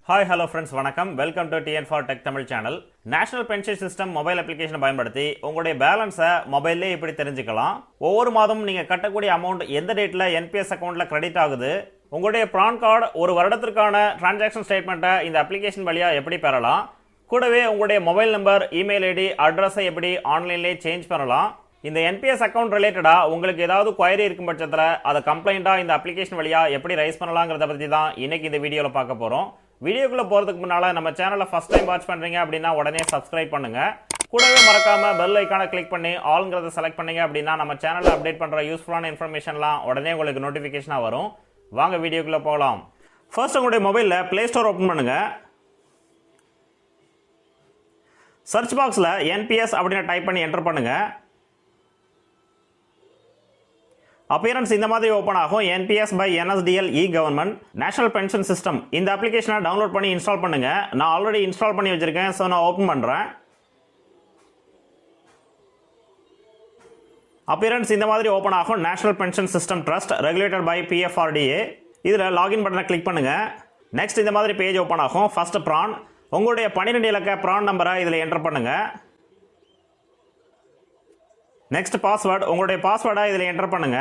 Hi, hello friends, வணக்கம். Welcome to TN for Tech Tamil channel. National Pension System mobile application பயன்படுத்தி உங்களுடைய பேலன்ஸை மொபைல்லே இப்படி தெரிஞ்சுக்கலாம். ஒவ்வொரு மாதமும் நீங்க கட்டக்கூடிய அமௌண்ட் எந்த டேட்ல NPS அக்கவுண்ட்ல கிரெடிட் ஆகுது, உங்களுடைய பிரான் கார்டு ஒரு வருடத்திற்கான டிரான்சாக்ஷன் ஸ்டேட்மெண்ட்டை இந்த அப்ளிகேஷன் வழியா எப்படி பெறலாம், கூடவே உங்களுடைய மொபைல் நம்பர், இமெயில் ஐடி, அட்ரஸை எப்படி ஆன்லைன்லேயே சேஞ்ச் பண்ணலாம், இந்த NPS அக்கவுண்ட் ரிலேட்டடா உங்களுக்கு ஏதாவது குவரி இருக்கும் பட்சத்தில் அதை கம்ப்ளைண்டா இந்த அப்ளிகேஷன் வழியா எப்படி ரைஸ் பண்ணலாங்கிறத பற்றி தான் இன்னைக்கு இந்த வீடியோவில் பார்க்க போறோம். வீடியோக்குள்ள போறதுக்கு முன்னால நம்ம சேனலை ஃபர்ஸ்ட் டைம் வாட்ச் பண்றீங்க அப்படின்னா உடனே சப்ஸ்கிரைப் பண்ணுங்க. கூடவே மறக்காம பெல் ஐகானை கிளிக் பண்ணி ஆல்ங்கிறத செலக்ட் பண்ணீங்க அப்படின்னா நம்ம சேனல்ல அப்டேட் பண்ற யூஸ்ஃபுல்லான இன்ஃபர்மேஷன்லாம் உடனே உங்களுக்கு நோட்டிஃபிகேஷனா வரும். வாங்க வீடியோக்குள்ள போகலாம். ஃபர்ஸ்ட் உங்களுடைய மொபைல்ல பிளே ஸ்டோர் ஓபன் பண்ணுங்க. சர்ச் பாக்ஸ்ல NPS அப்படின்னு டைப் பண்ணி என்டர் பண்ணுங்க. அப்பியரன்ஸ் இந்த மாதிரி ஓபன் ஆகும். NPS by NSDL e-Government national pension system. இந்த அப்ளிகேஷனை டவுன்லோட் பண்ணி இன்ஸ்டால் பண்ணுங்க. நான் ஆல்ரெடி இன்ஸ்டால் பண்ணி வச்சிருக்கேன். ஸோ நான் ஓப்பன் பண்றேன். அப்பியரன்ஸ் இந்த மாதிரி ஓபன் ஆகும். National pension system trust regulated by PFRDA. இதில் லாகின் பட்டனை கிளிக் பண்ணுங்க. நெக்ஸ்ட் இந்த மாதிரி பேஜ் ஓப்பன் ஆகும். ஃபர்ஸ்ட் பிரான், உங்களுடைய 12 இலக்க பிரான் நம்பரை இதில் என்டர் பண்ணுங்க. நெக்ஸ்ட் பாஸ்வேர்டு, உங்களுடைய பாஸ்வேர்டை இதில் என்டர் பண்ணுங்க.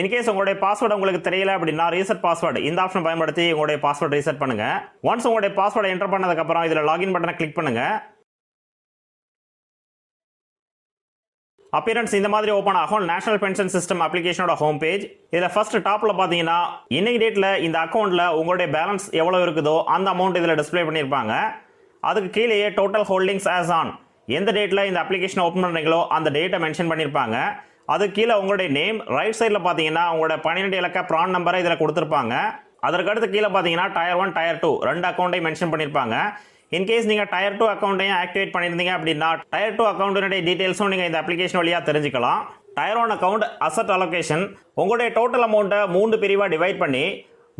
இன்கேஸ் உங்களுடைய பாஸ்வேர்டு உங்களுக்கு தெரியல அப்படின்னா ரீசெட் பாஸ்வேர்டு இந்த ஆப்ஷன் பயன்படுத்தி உங்களுடைய பாஸ்வேர்டு ரீசெட் பண்ணுங்க. ஒன்ஸ் உங்களுடைய பாஸ்வேர்டை என்டர் பண்ணதுக்கப்புறம் இதில் லாகின் பட்டனை கிளிக் பண்ணுங்க. அப்பியரன்ஸ் இந்த மாதிரி ஓப்பன் ஆகும். நேஷனல் பென்ஷன் சிஸ்டம் அப்ளிகேஷனோட ஹோம் பேஜ். இதில் ஃபர்ஸ்ட் டாப்பில் பார்த்தீங்கன்னா இன்னைக்கு டேட்டில் இந்த அக்கௌண்ட்டில் உங்களுடைய பேலன்ஸ் எவ்வளோ இருக்குதோ அந்த அமௌண்ட் இதில் டிஸ்பிளே பண்ணியிருப்பாங்க. அதுக்கு கீழேயே டோட்டல் ஹோல்டிங்ஸ் ஆஸ் ஆன், எந்த டேட்டில் இந்த அப்ளிகேஷன் ஓப்பன் பண்ணுறீங்களோ அந்த டேட்டை மென்ஷன் பண்ணியிருப்பாங்க. அதுக்கு கீழே உங்களுடைய நேம், ரைட் சைடில் பார்த்தீங்கன்னா உங்களோட 12 இலக்க பிரான் நம்பரை இதில் கொடுத்துருப்பாங்க. அதற்கடுத்து கீழே பார்த்தீங்கன்னா டயர் 1 டயர் 2 ரெண்டு அக்கௌண்ட்டையும் மென்ஷன் பண்ணியிருப்பாங்க. இன்கேஸ் நீங்கள் டயர் 2 அக்கௌண்ட்டையும் ஆக்டிவேட் பண்ணியிருந்தீங்க அப்படின்னா டயர் 2 அக்கௌண்ட்டினுடைய டீட்டெயில்ஸும் நீங்கள் இந்த அப்ளிகேஷன் வழியாக தெரிஞ்சுக்கலாம். டயர் 1 அக்கௌண்ட் அசட் அலோகேஷன், உங்களுடைய டோட்டல் அமௌண்ட்டை 3 பிரிவாக டிவைட் பண்ணி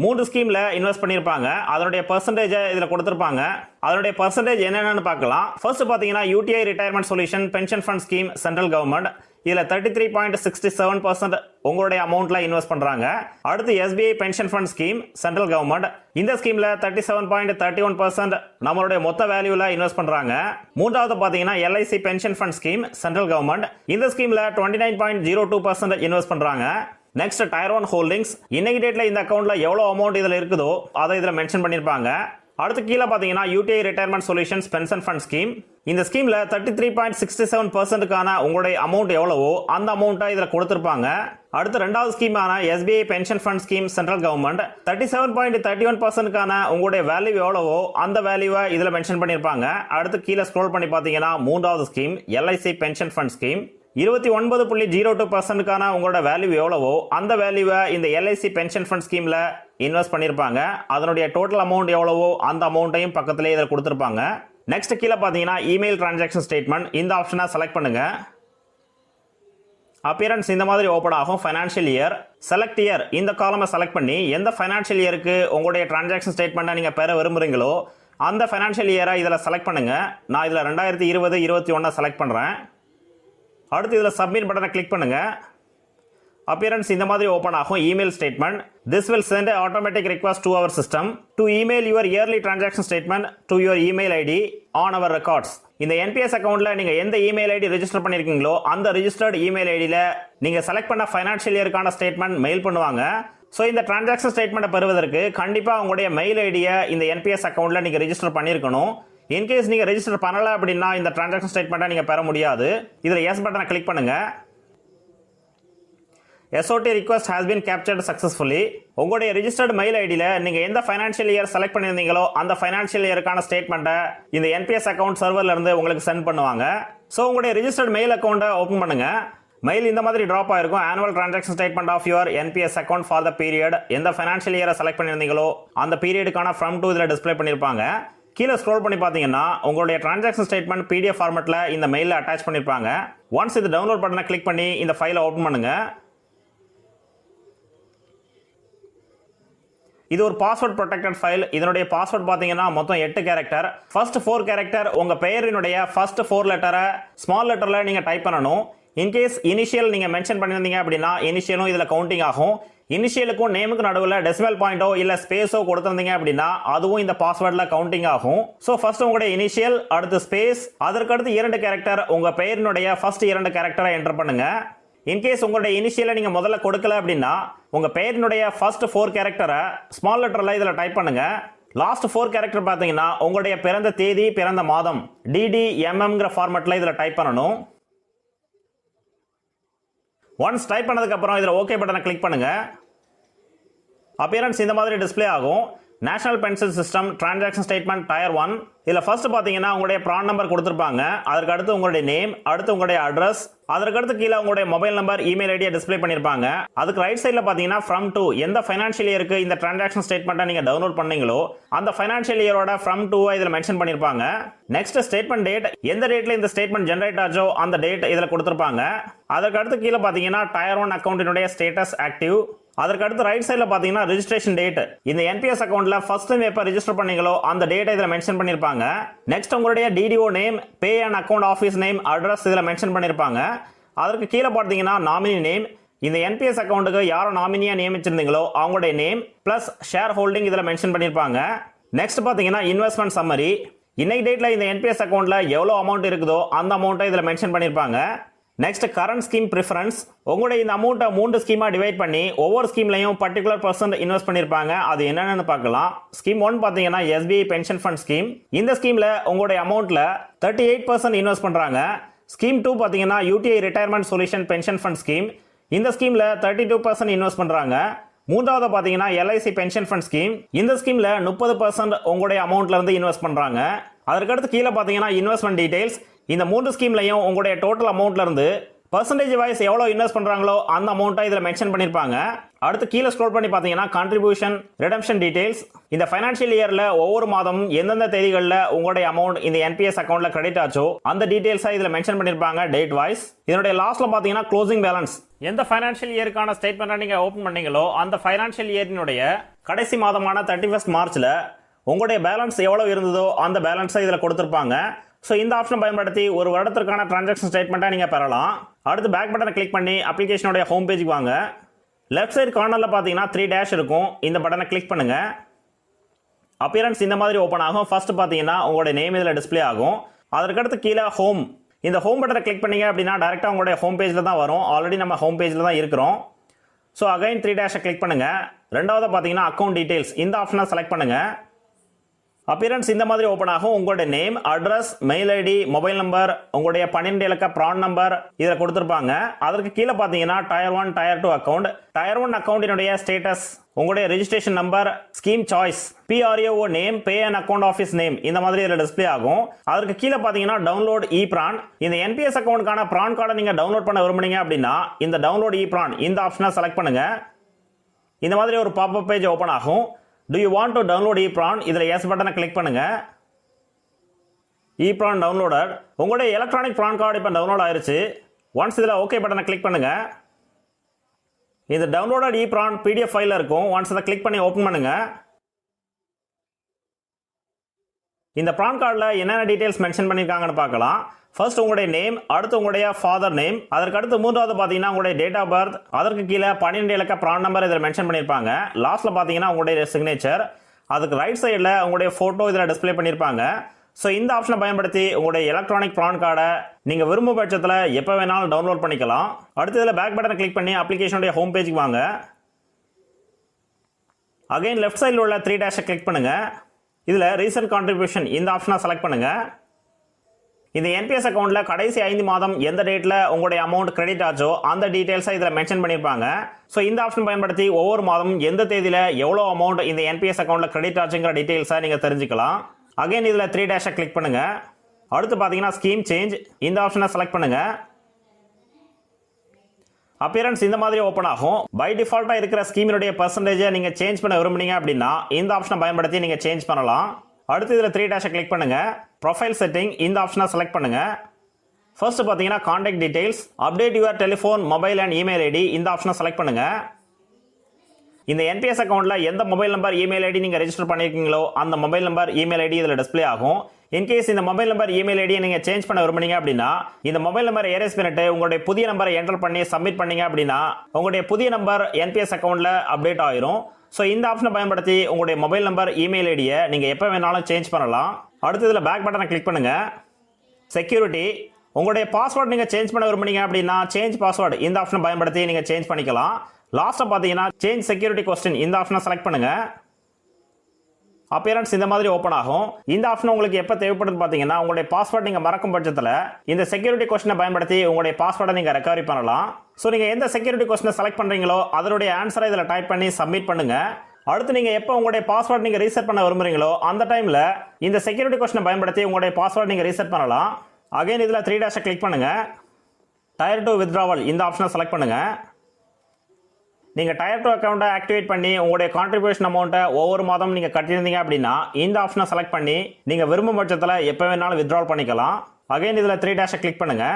3 ஸ்கீம்ல இன்வெஸ்ட் பண்ணியிருப்பாங்க. அதனுடைய பர்சன்டேஜ் இதில் கொடுத்துருப்பாங்க. அதனுடைய பர்சன்டேஜ் என்னென்னு பார்க்கலாம். ஃபர்ஸ்ட் பார்த்தீங்கன்னா UTI retirement solution pension fund scheme central government, இதில் 33.67% உங்களுடைய அமௌண்ட்ல இன்வெஸ்ட் பண்றாங்க. அடுத்து SBI pension fund scheme central government, இந்த ஸ்கீம்ல 37.31% நம்மளுடைய மொத்த வேல்யூல இன்வெஸ்ட் பண்றாங்க. மூன்றாவது பார்த்தீங்கன்னா LIC pension fund scheme central government, இந்த ஸ்கீம்ல 29.02% இன்வெஸ்ட் பண்றாங்க. நெக்ஸ்ட் டயர் 1 ஹோல்டிங்ஸ், இன்னைக்கு டேட்ல இந்த அக்கௌண்ட்ல எவ்வளவு அமௌண்ட் இதுல இருக்குதோ அதை இதுல மென்ஷன் பண்ணிருப்பாங்க. அடுத்து கீழே பாத்தீங்கன்னா UTI retirement solutions pension fund scheme, இந்த ஸ்கீம்ல 33.67%க்கான உங்களுடைய அமௌண்ட் எவ்வளவோ அந்த அமௌண்ட்டை இதுல கொடுத்திருப்பாங்க. அடுத்து ரெண்டாவது ஸ்கீமான SBI pension fund scheme central government 37.31%க்கான உங்களுடைய வேல்யூ எவ்வளவோ அந்த வேல்யூவை இதுல மென்ஷன் பண்ணிருப்பாங்க. அடுத்து கீழே ஸ்க்ரோல் பண்ணி பாத்தீங்கன்னா மூன்றாவது scheme LIC pension fund scheme 29.02%க்கான உங்களோட வேல்யூ எவ்வளவோ அந்த வேல்யூவை இந்த LIC பென்ஷன் ஃபண்ட் ஸ்கீம்ல இன்வெஸ்ட் பண்ணிருப்பாங்க. அதனுடைய டோட்டல் அமௌண்ட் எவ்வளவோ அந்த அமௌண்ட்டையும் பக்கத்திலே இதில் கொடுத்துருப்பாங்க. நெக்ஸ்ட் கீழே பார்த்தீங்கன்னா இமெயில் டிரான்சாக்ஷன் ஸ்டேட்மெண்ட், இந்த ஆப்ஷனை செலக்ட் பண்ணுங்க. அப்பியரன்ஸ் இந்த மாதிரி ஓப்பன் ஆகும். ஃபைனான்ஷியல் இயர், செலக்ட் இயர் இந்த காலமை செலக்ட் பண்ணி எந்த ஃபைனான்ஷியல் இயருக்கு உங்களுடைய டிரான்சாக்ஷன் ஸ்டேட்மெண்ட்டை நீங்கள் பெற விரும்புறீங்களோ அந்த ஃபைனான்ஷியல் இயரை இதில் செலக்ட் பண்ணுங்க. நான் இதில் 2020-21 செலக்ட் பண்ணுறேன். அடுத்து இதில் சப்மிட் பட்டனை கிளிக் பண்ணுங்க. அப்பியரன்ஸ் இந்த மாதிரி ஓப்பன் ஆகும். Email statement, this will send automatic request to our system to email your yearly transaction statement to your email ID on our records. இந்த NPS அக்கௌண்ட்ல நீங்க எந்த இமெயில் ஐடி ரெஜிஸ்டர் பண்ணிருக்கீங்களோ அந்த ரெஜிஸ்டர்ட் இமெயில் ஐடியில நீங்க செலக்ட் பண்ண financial இயருக்கான statement mail பண்ணுவாங்க. So இந்த டிரான்சாக்ஷன் ஸ்டேட்மெண்ட்டை பெறுவதற்கு கண்டிப்பாக உங்களுடைய மெயில் ஐடியை இந்த NPS அக்கௌண்ட்ல நீங்க ரெஜிஸ்டர் பண்ணிருக்கணும். இன்கேஸ் நீங்க ரெஜிஸ்டர் பண்ணல அப்படின்னா இந்த டிரான்சாக்ஷன் ஸ்டேட்மெண்ட்டை நீங்க பெற முடியாது. இதுல எஸ் பட்டனை கிளிக் பண்ணுங்க. SOT request has been captured successfully. உங்களுடைய ரெஜிஸ்டர்ட் மெயில் ஐடியில நீங்க எந்த ஃபைனான்ஷியல் இயர் செலக்ட் பண்ணிருந்தீங்களோ அந்த ஃபைனான்ஷியல் இயருக்கான ஸ்டேட்மெண்ட்டை இந்த NPS அக்கௌண்ட் சர்வர்ல இருந்து உங்களுக்கு சென்ட் பண்ணுவாங்க. ஸோ உங்களுடைய ரெஜிஸ்டர்ட் மெயில் அக்கௌண்ட்டை ஓப்பன் பண்ணுங்க. மெயில் இந்த மாதிரி டிராப் ஆயிருக்கும். Annual transaction statement of your NPS account for the period, எந்த ஃபைனான்ஷியல் இயரை செலக்ட் பண்ணிருந்தீங்களோ அந்த பீரியடுக்கான ஃப்ரம் டு இதில் டிஸ்பிளே பண்ணிருப்பாங்க. கீழே ஸ்க்ரோல் பண்ணி பார்த்தீங்கன்னா உங்களுடைய டிரான்சாக்ஷன் ஸ்டேட்மெண்ட் PDF ஃபார்மேட்ல இந்த மெயிலில் அட்டாச் பண்ணிருப்பாங்க. ஒன்ஸ் இது டவுன்லோட் பட்டனை கிளிக் பண்ணி இந்த ஃபைலை ஓப்பன் பண்ணுங்க. இது ஒரு பாஸ்வேர்ட் ப்ரொடெக்டட் ஃபைல். இதனுடைய பாஸ்வேர்ட் பார்த்தீங்கன்னா மொத்தம் 8 கேரக்டர். ஃபர்ஸ்ட் 4 கேரக்டர் உங்க பெயரினுடைய ஃபர்ஸ்ட் 4 லெட்டரை ஸ்மால் லெட்டர்ல நீங்க டைப் பண்ணணும். இன்கேஸ் இனிஷியல் நீங்க மென்ஷன் பண்ணிருந்தீங்க அப்படின்னா இனிஷியலும் இதுல கவுண்டிங் ஆகும். இனிஷியலுக்கும் நேமுக்கு நடுவில் டெசிமல் பாயிண்டோ இல்லை ஸ்பேஸோ கொடுத்துருந்தீங்க அப்படின்னா அதுவும் இந்த பாஸ்வேர்டில் கவுண்டிங் ஆகும். ஸோ ஃபர்ஸ்ட் உங்களுடைய இனிஷியல், அடுத்து ஸ்பேஸ், அதற்கடுத்து 2 கேரக்டர் உங்கள் பெயரினுடைய ஃபர்ஸ்ட் 2 கேரக்டரை என்டர் பண்ணுங்க. இன்கேஸ் உங்களுடைய இனிஷியலை நீங்கள் முதல்ல கொடுக்கல அப்படின்னா உங்கள் பெயரினுடைய ஃபர்ஸ்ட் 4 கேரக்டரை ஸ்மால் லெட்டரில் இதில் டைப் பண்ணுங்க. லாஸ்ட் 4 கேரக்டர் பார்த்தீங்கன்னா உங்களுடைய பிறந்த தேதி, பிறந்த மாதம் DDMMங்கிற ஃபார்மேட்டில் இதில் டைப் பண்ணணும். ஒன்ஸ் டைப் பண்ணதுக்கப்புறம் இதில் ஓகே பட்டனை கிளிக் பண்ணுங்க. அப்பியரன்ஸ் இந்த மாதிரி டிஸ்பிளே ஆகும். National pension system transaction statement tier 1. இதில் ஃபர்ஸ்ட் பார்த்தீங்கன்னா உங்களுடைய ப்ரான் நம்பர் கொடுத்துருப்பாங்க. அதற்கு அடுத்து உங்களுடைய நேம், அடுத்து உங்களுடைய அட்ரஸ், அதற்கடுத்து கீழே உங்களுடைய மொபைல் நம்பர், இமெயில் ஐடியை டிஸ்பிளே பண்ணியிருப்பாங்க. அதுக்கு ரைட் சைடில் பார்த்தீங்கன்னா ஃப்ரம் டு, எந்த ஃபைனான்ஷியல் இயருக்கு இந்த டிரான்சாக்ஷன் ஸ்டேட்மெண்ட்டை நீங்கள் டவுன்லோட் பண்ணீங்களோ அந்த ஃபைனான்ஷியல் இயரோட ஃப்ரம் டு இதில் மென்ஷன் பண்ணியிருப்பாங்க. நெக்ஸ்ட் ஸ்டேட்மெண்ட் டேட், எந்த டேட்டில் இந்த ஸ்டேட்மெண்ட் ஜென்ரேட் ஆச்சோ அந்த டேட் இதில் கொடுத்துருப்பாங்க. அதற்கடுத்து கீழே பார்த்தீங்கன்னா டயர் 1 அக்கௌண்ட்டினுடைய ஸ்டேட்டஸ் ஆக்டிவ். அதற்கு அடுத்து ரைட் சைடில் பார்த்தீங்கன்னா ரெஜிஸ்ட்ரேஷன் டேட், இந்த என்பிஎஸ் அக்கௌண்ட்ல ஃபர்ஸ்ட் டைம் எப்போ ரெஜிஸ்டர் பண்ணீங்களோ அந்த டேட்டை இதில் மென்ஷன் பண்ணியிருப்பாங்க. நெக்ஸ்ட் உங்களுடைய TDO name, pay and account office name, address இதில் மென்ஷன் பண்ணியிருப்பாங்க. அதற்கு கீழே பார்த்தீங்கன்னா நாமினி நேம், இந்த என்பிஎஸ் அக்கௌண்ட்டுக்கு யாரை நாமினியாக நியமிச்சிருந்தீங்களோ அவங்களுடைய நேம் பிளஸ் ஷேர் ஹோல்டிங் இதில் மென்ஷன் பண்ணியிருப்பாங்க. நெக்ஸ்ட் பார்த்தீங்கன்னா இன்வெஸ்ட்மெண்ட் சம்மரி, இன்னைக்கு டேட்டில் இந்த என்பிஎஸ் அக்கௌண்ட்ல எவ்வளோ அமௌண்ட் இருக்குதோ அந்த அமௌண்ட்டை இதில் மென்ஷன் பண்ணியிருப்பாங்க. நெக்ஸ்ட் கரண்ட் ஸ்கீம் ப்ரிஃபரன்ஸ், உங்களுடைய இந்த அமௌண்ட்டை 3 ஸ்கீமாக டிவைட் பண்ணி ஒவ்வொரு ஸ்கீம்லையும் பர்டிகுலர் பர்சன்ட் இன்வெஸ்ட் பண்ணியிருப்பாங்க. அது என்னென்னு பார்க்கலாம். ஸ்கீம் 1 பார்த்தீங்கன்னா SBI பென்ஷன் ஃபண்ட் ஸ்கீம். இந்த ஸ்கீமில் உங்களுடைய அமௌண்ட்டில் 38% இன்வெஸ்ட் பண்ணுறாங்க. ஸ்கீம் 2 பார்த்தீங்கன்னா UTI retirement solution pension fund scheme. இந்த ஸ்கீமில் 32% இன்வெஸ்ட் பண்ணுறாங்க. மூன்றாவது பார்த்தீங்கன்னா LIC பென்ஷன் ஃபண்ட் ஸ்கீம். இந்த ஸ்கீமில் 30% உங்களுடைய அமௌண்ட்ல இருந்து இன்வெஸ்ட் பண்ணுறாங்க. அதற்கடுத்து கீழே பார்த்தீங்கன்னா இன்வெஸ்ட்மெண்ட் டீடைல்ஸ், இந்த 3 ஸ்கீம்லையும் உங்களுடைய டோட்டல் அமௌண்ட்ல இருந்து பர்சன்டேஜ் வைஸ் எவ்வளோ இன்வெஸ்ட் பண்ணுறாங்களோ அந்த அமௌண்ட்டை இதில் மென்ஷன் பண்ணியிருப்பாங்க. அடுத்து கீழே ஸ்க்ரோல் பண்ணி பார்த்தீங்கன்னா கான்ட்ரிபியூஷன், ரிடம்ஷன் டீடைல்ஸ், இந்த ஃபைனான்ஷியல் இயரில் ஒவ்வொரு மாதமும் எந்தெந்த தேதிகளில் உங்களுடைய அமௌண்ட் இந்த என்பிஎஸ் அக்கௌண்ட்ல கிரெடிட் ஆச்சோ அந்த டீடைல்ஸை இதில் மென்ஷன் பண்ணியிருப்பாங்க டேட் வைஸ். இதனுடைய லாஸ்ட்ல பார்த்தீங்கன்னா க்ளோசிங் பேலன்ஸ், எந்த ஃபைனான்ஷியல் இயருக்கான ஸ்டேட்மெண்ட்டை நீங்கள் ஓப்பன் பண்ணீங்களோ அந்த ஃபைனான்ஷியல் இயரினுடைய கடைசி மாதமான 31 மார்ச்சில் உங்களுடைய பேலன்ஸ் எவ்வளோ இருந்ததோ அந்த பேலன்ஸை இதில் கொடுத்துருப்பாங்க. ஸோ இந்த ஆப்ஷன் பயன்படுத்தி ஒரு வருடத்திற்கான டிரான்சாக்ஷன் ஸ்டேட்மெண்ட்டை நீங்கள் பெறலாம். அடுத்து பேக் பட்டனை கிளிக் பண்ணி அப்ளிகேஷனுடைய ஹோம் பேஜுக்கு வாங்க. லெஃப்ட் சைடு கார்னரில் பார்த்தீங்கன்னா 3 டேஷ் இருக்கும். இந்த பட்டனை கிளிக் பண்ணுங்க. அப்பியரன்ஸ் இந்த மாதிரி ஓப்பன் ஆகும். ஃபர்ஸ்ட் பார்த்தீங்கன்னா உங்களுடைய நேம் இதில் டிஸ்பிளே ஆகும். அதற்கடுத்து கீழே ஹோம், இந்த ஹோம் பட்டனை கிளிக் பண்ணீங்க அப்படின்னா டேரெக்டாக உங்களுடைய ஹோம் பேஜில் தான் வரும். ஆல்ரெடி நம்ம ஹோம் பேஜில் தான் இருக்கிறோம். ஸோ அகைன் 3 டேஷை கிளிக் பண்ணுங்க. ரெண்டாவது பார்த்தீங்கன்னா அக்கௌண்ட் டீடைல்ஸ், இந்த ஆப்ஷனை செலக்ட் பண்ணுங்க. அப்பியரன்ஸ் இந்த மாதிரி ஓப்பன் ஆகும். உங்களுடைய name, address, mail ID, mobile number, உங்களுடைய 12 இலக்க ப்ரான் நம்பர் இதில் கொடுத்துருப்பாங்க. அதற்கு கீழே பார்த்தீங்கன்னா டயர் 1 டயர் 2 அக்கௌண்ட், டயர் 1 அக்கௌண்டினுடைய ஸ்டேட்டஸ், உங்களுடைய registration number, scheme choice, PRO name, pay and account office name இந்த மாதிரி இதில் டிஸ்பிளே ஆகும். அதற்கு கீழே பார்த்தீங்கன்னா டவுன்லோட் E-Pran, இந்த என்பிஎஸ் அக்கௌண்ட்கான ப்ரான் கார்டை நீங்கள் டவுன்லோட் பண்ண விரும்புனீங்க அப்படின்னா இந்த டவுன்லோட் E-Pran இந்த ஆப்ஷனை செலக்ட் பண்ணுங்க. இந்த மாதிரி ஒரு பாப்அப் பேஜ் ஓப்பன் ஆகும். Do you want to download E-Pran? இதில் எஸ் பட்டனை கிளிக் பண்ணுங்க. E-Pran டவுன்லோடட், உங்களுடைய எலக்ட்ரானிக் ப்ரான் கார்டு இப்போ டவுன்லோட் ஆயிருச்சு. ஒன்ஸ் இதில் ஓகே பட்டனை கிளிக் பண்ணுங்க. இது டவுன்லோடட் E-Pran PDF ஃபைலில் இருக்கும். ஒன்ஸ் அதை கிளிக் பண்ணி ஓப்பன் பண்ணுங்க. இந்த ப்ரான் கார்டில் என்னென்ன டீடைல்ஸ் மென்ஷன் பண்ணியிருக்காங்கன்னு பார்க்கலாம். ஃபர்ஸ்ட் உங்களுடைய நேம், அடுத்து உங்களுடைய ஃபாதர் நேம், அதற்கு அடுத்து மூன்றாவது பார்த்தீங்கன்னா உங்களுடைய டேட் ஆஃப் பர்த், அதற்கு கீழே 12 இலக்க ப்ரான் நம்பர் இதில் மென்ஷன் பண்ணியிருப்பாங்க. லாஸ்ட்ல பார்த்தீங்கன்னா உங்களுடைய சிக்னேச்சர், அதுக்கு ரைட் சைடில் உங்களுடைய ஃபோட்டோ இதில் டிஸ்பிளே பண்ணியிருப்பாங்க. ஸோ இந்த ஆப்ஷனை பயன்படுத்தி உங்களுடைய எலக்ட்ரானிக் ப்ரான் கார்டை நீங்கள் விரும்பும் பட்சத்தில் எப்போ வேணாலும் டவுன்லோட் பண்ணிக்கலாம். அடுத்து இதில் பேக் பட்டனை கிளிக் பண்ணி அப்ளிகேஷனுடைய ஹோம் பேஜுக்கு வாங்க. அகைன் லெஃப்ட் சைடில் உள்ள 3 டேஷை கிளிக் பண்ணுங்க. இதில் ரீசன்ட் கான்ட்ரிபியூஷன் இந்த ஆப்ஷனை செலக்ட் பண்ணுங்க. இந்த என்பிஎஸ் அக்கௌண்ட்ல கடைசி 5 மாதம் எந்த டேட்ல உங்களுடைய அமௌண்ட் கிரெடிட் ஆச்சோ அந்த டீடைல்ஸை இதில் மென்ஷன் பண்ணியிருப்பாங்க. ஸோ இந்த ஆப்ஷன் பயன்படுத்தி ஒவ்வொரு மாதமும் எந்த தேதியில் எவ்வளோ அமௌண்ட் இந்த என்பிஎஸ் அக்கௌண்ட்ல கிரெடிட் ஆச்சுங்கிற டீடைல்ஸை நீங்கள் தெரிஞ்சுக்கலாம். அகைன் இதில் 3 டேஷை கிளிக் பண்ணுங்க. அடுத்து பார்த்தீங்கன்னா ஸ்கீம் சேஞ்ச் இந்த ஆப்ஷனை செலக்ட் பண்ணுங்க. அப்பியரன்ஸ் இந்த மாதிரி ஓப்பன் ஆகும். பை டிஃபால்ட்டாக இருக்கிற ஸ்கீமினுடைய பர்சன்டேஜை நீங்கள் சேஞ்ச் பண்ண விரும்புனீங்க அப்படின்னா இந்த ஆப்ஷனை பயன்படுத்தி நீங்கள் சேஞ்ச் பண்ணலாம். அடுத்து இதில் 3 டேஷை கிளிக் பண்ணுங்க. ப்ரொஃபைல் செட்டிங் இந்த ஆப்ஷனை செலக்ட் பண்ணுங்க. ஃபர்ஸ்ட் பார்த்தீங்கன்னா contact details, update your telephone, mobile and email ID இந்த ஆப்ஷனை செலக்ட் பண்ணுங்க. இந்த என்பிஎஸ் அக்கௌண்ட்ல எந்த மொபைல் நம்பர், இமெயில் ஐடி நீங்கள் ரெஜிஸ்டர் பண்ணியிருக்கீங்களோ அந்த மொபைல் நம்பர், இமெயில் ஐடி இதில் டிஸ்பிளே ஆகும். இன்கேஸ் இந்த மொபைல் நம்பர் இமெயில் ஐடியை நீங்க சேஞ்ச் பண்ண விரும்புனீங்க அப்படின்னா இந்த மொபைல் நம்பரை எரேஸ் பண்ணிட்டு உங்களுடைய புதிய நம்பரை என்டர் பண்ணி சப்மிட் பண்ணீங்க அப்படின்னா உங்களுடைய புதிய நம்பர் என்பிஎஸ் அக்கௌண்ட்ல அப்டேட் ஆயிரும். ஸோ இந்த ஆப்ஷனை பயன்படுத்தி உங்களுடைய மொபைல் நம்பர் இமெயில் ஐடியை நீங்க எப்போ வேணாலும் சேஞ்ச் பண்ணலாம். அடுத்து இதில் பேக் பட்டனை கிளிக் பண்ணுங்க. செக்யூரிட்டி, உங்களுடைய பாஸ்வேர்டு நீங்க சேஞ்ச் பண்ண விரும்புனீங்க அப்படின்னா சேஞ்ச் பாஸ்வேர்டு இந்த ஆப்ஷனை பயன்படுத்தி நீங்க சேஞ்ச் பண்ணிக்கலாம். லாஸ்ட்டாக பார்த்தீங்கன்னா சேஞ்ச் செக்யூரிட்டி கொஸ்டின் இந்த ஆப்ஷனை செலக்ட் பண்ணுங்க. அப்பியரன்ஸ் இந்த மாதிரி ஓப்பன் ஆகும். இந்த ஆப்ஷன் உங்களுக்கு எப்போ தேவைப்படுது பார்த்தீங்கன்னா உங்களுடைய பாஸ்வேர்டு நீங்கள் மறக்கும் பட்சத்தில் இந்த செக்யூரிட்டி கொஸ்டினை பயன்படுத்தி உங்களுடைய பாஸ்வேர்டை நீங்கள் ரெக்கவரி பண்ணலாம். ஸோ நீங்கள் எந்த செக்யூரிட்டி கொஸ்டினை செலக்ட் பண்ணுறீங்களோ அதனுடைய ஆன்சரை இதில் டைப் பண்ணி சப்மிட் பண்ணுங்க. அடுத்து நீங்கள் எப்போ உங்களுடைய பாஸ்வேர்டு நீங்கள் ரீசெட் பண்ண விரும்புறீங்களோ அந்த டைமில் இந்த செக்யூரிட்டி கொஸ்டினை பயன்படுத்தி உங்களுடைய பாஸ்வேர்டு நீங்கள் ரீசெட் பண்ணலாம். அகைன் இதில் 3 டேஷை கிளிக் பண்ணுங்க. டயர் 2 வித்ட்ராவல் இந்த ஆப்ஷனை செலக்ட் பண்ணுங்க. நீங்கள் டயர் 2 அக்கௌண்ட்டை ஆக்டிவேட் பண்ணி உங்களுடைய கான்ட்ரிபியூஷன் அமௌண்ட்டை ஒவ்வொரு மாதம் நீங்கள் கட்டியிருந்தீங்க அப்படின்னா இந்த ஆப்ஷனை செலக்ட் பண்ணி நீங்கள் விரும்பும் பட்சத்தில் எப்போ வேணாலும் வித்ட்ரால் பண்ணிக்கலாம். அகைன் இதில் 3 டேஷை கிளிக் பண்ணுங்க.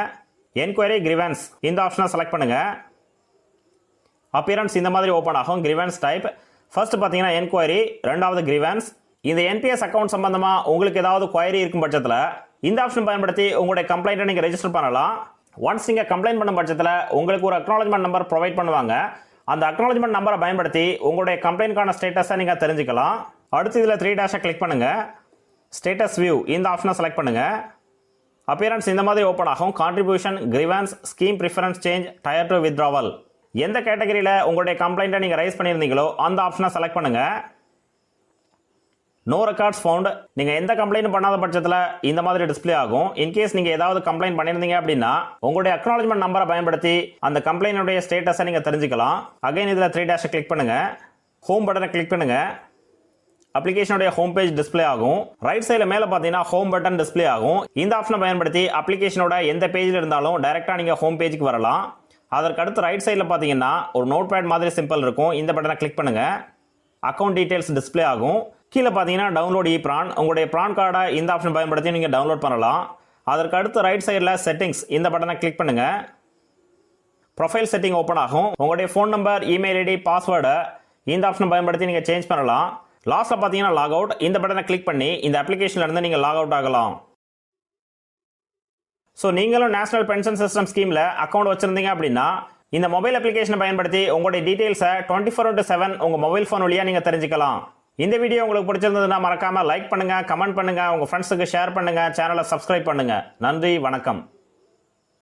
என்கொயரி கிரிவன்ஸ் இந்த ஆப்ஷனை செலக்ட் பண்ணுங்க. அப்பியரன்ஸ் இந்த மாதிரி ஓப்பன் ஆகும். கிரிவன்ஸ் டைப் ஃபர்ஸ்ட் பார்த்தீங்கன்னா என்கொயரி, ரெண்டாவது கிரிவன்ஸ். இந்த என்பிஎஸ் அக்கௌண்ட் சம்பந்தமாக உங்களுக்கு ஏதாவது குவயரி இருக்கும் பட்சத்தில் இந்த ஆப்ஷன் பயன்படுத்தி உங்களுடைய கம்ப்ளைண்ட்டை நீங்கள் ரெஜிஸ்டர் பண்ணலாம். ஒன்ஸ் நீங்கள் கம்ப்ளைண்ட் பண்ணும் பட்சத்தில் உங்களுக்கு ஒரு அக்னாலஜ்மெண்ட் நம்பர் ப்ரொவைட் பண்ணுவாங்க. அந்த அக்னாலஜ்மெண்ட் நம்பரை பயன்படுத்தி உங்களுடைய கம்ப்ளைண்ட்கான ஸ்டேட்டஸை நீங்கள் தெரிஞ்சுக்கலாம். அடுத்து இதில் 3 டேஷை கிளிக் பண்ணுங்க. ஸ்டேட்டஸ் வியூ இந்த ஆப்ஷனை செலக்ட் பண்ணுங்க. அப்பியரன்ஸ் இந்த மாதிரி ஓப்பன் ஆகும். Contribution, grievance, scheme preference change, tier 2 withdrawal. எந்த கேட்டகரியில் உங்களுடைய கம்ப்ளைண்ட்டை நீங்கள் ரைஸ் பண்ணியிருந்தீங்களோ அந்த ஆப்ஷனை செலக்ட் பண்ணுங்க. நோ ரெக்கார்ட்ஸ் ஃபவுண்ட், நீங்கள் எந்த கம்ப்ளைண்ட் பண்ணாத பட்சத்தில் இந்த மாதிரி டிஸ்பிளே ஆகும். இன்கேஸ் நீங்கள் ஏதாவது கம்ப்ளைண்ட் பண்ணியிருந்தீங்க அப்படின்னா உங்களுடைய அக்னாலஜ்மெண்ட் நம்பரை பயன்படுத்தி அந்த கம்ப்ளைண்ட்டுடைய ஸ்டேட்டஸை நீங்கள் தெரிஞ்சுக்கலாம். அகைன் இதில் 3 டேஷை கிளிக் பண்ணுங்க. ஹோம் பட்டனை கிளிக் பண்ணுங்க. அப்ளிகேஷனுடைய ஹோம் பேஜ் டிஸ்பிளே ஆகும். ரைட் சைடில் மேலே பார்த்தீங்கன்னா ஹோம் பட்டன் டிஸ்பிளே ஆகும். இந்த ஆப்ஷனை பயன்படுத்தி அப்ளிகேஷனோட எந்த பேஜில் இருந்தாலும் டைரெக்டாக நீங்கள் ஹோம் பேஜுக்கு வரலாம். அதற்கு அடுத்து ரைட் சைடில் பார்த்தீங்கன்னா ஒரு நோட் பேட் மாதிரி சிம்பிள் இருக்கும். இந்த பட்டனை கிளிக் பண்ணுங்க. அக்கௌண்ட் டீடைல்ஸ் டிஸ்பிளே ஆகும். கீழே பார்த்தீங்கன்னா டவுன்லோட் E-Pran, உங்களுடைய ப்ரான் கார்டை இந்த ஆப்ஷன் பயன்படுத்தி நீங்கள் டவுன்லோட் பண்ணலாம். அதற்கு அடுத்து ரைட் சைடில் செட்டிங்ஸ் இந்த பட்டனை கிளிக் பண்ணுங்க. ப்ரொஃபைல் செட்டிங் ஓப்பன் ஆகும். உங்களுடைய ஃபோன் நம்பர், இமெயில் ஐடி, பாஸ்வேர்டை இந்த ஆப்ஷனை பயன்படுத்தி நீங்கள் சேஞ்ச் பண்ணலாம். லாஸ்ட்டில் பார்த்தீங்கன்னா லாக் அவுட் இந்த பட்டனை கிளிக் பண்ணி இந்த அப்ளிகேஷன்ல இருந்து நீங்கள் லாக் அவுட் ஆகலாம். ஸோ நீங்களும் நேஷனல் பென்ஷன் சிஸ்டம் ஸ்கீமில் அக்கௌண்ட் வச்சிருந்தீங்க அப்படின்னா இந்த மொபைல் அப்ளிகேஷனை பயன்படுத்தி உங்களுடைய டீடைல்ஸை 24/7 உங்கள் மொபைல் ஃபோன் வழியாக நீங்கள் தெரிஞ்சுக்கலாம். இந்த வீடியோ உங்களுக்கு பிடிச்சிருந்ததுன்னா மறக்காம லைக் பண்ணுங்க, கமெண்ட் பண்ணுங்க, உங்க ஃப்ரெண்ட்ஸுக்கு ஷேர் பண்ணுங்க, சேனலை சப்ஸ்கிரைப் பண்ணுங்க. நன்றி, வணக்கம்.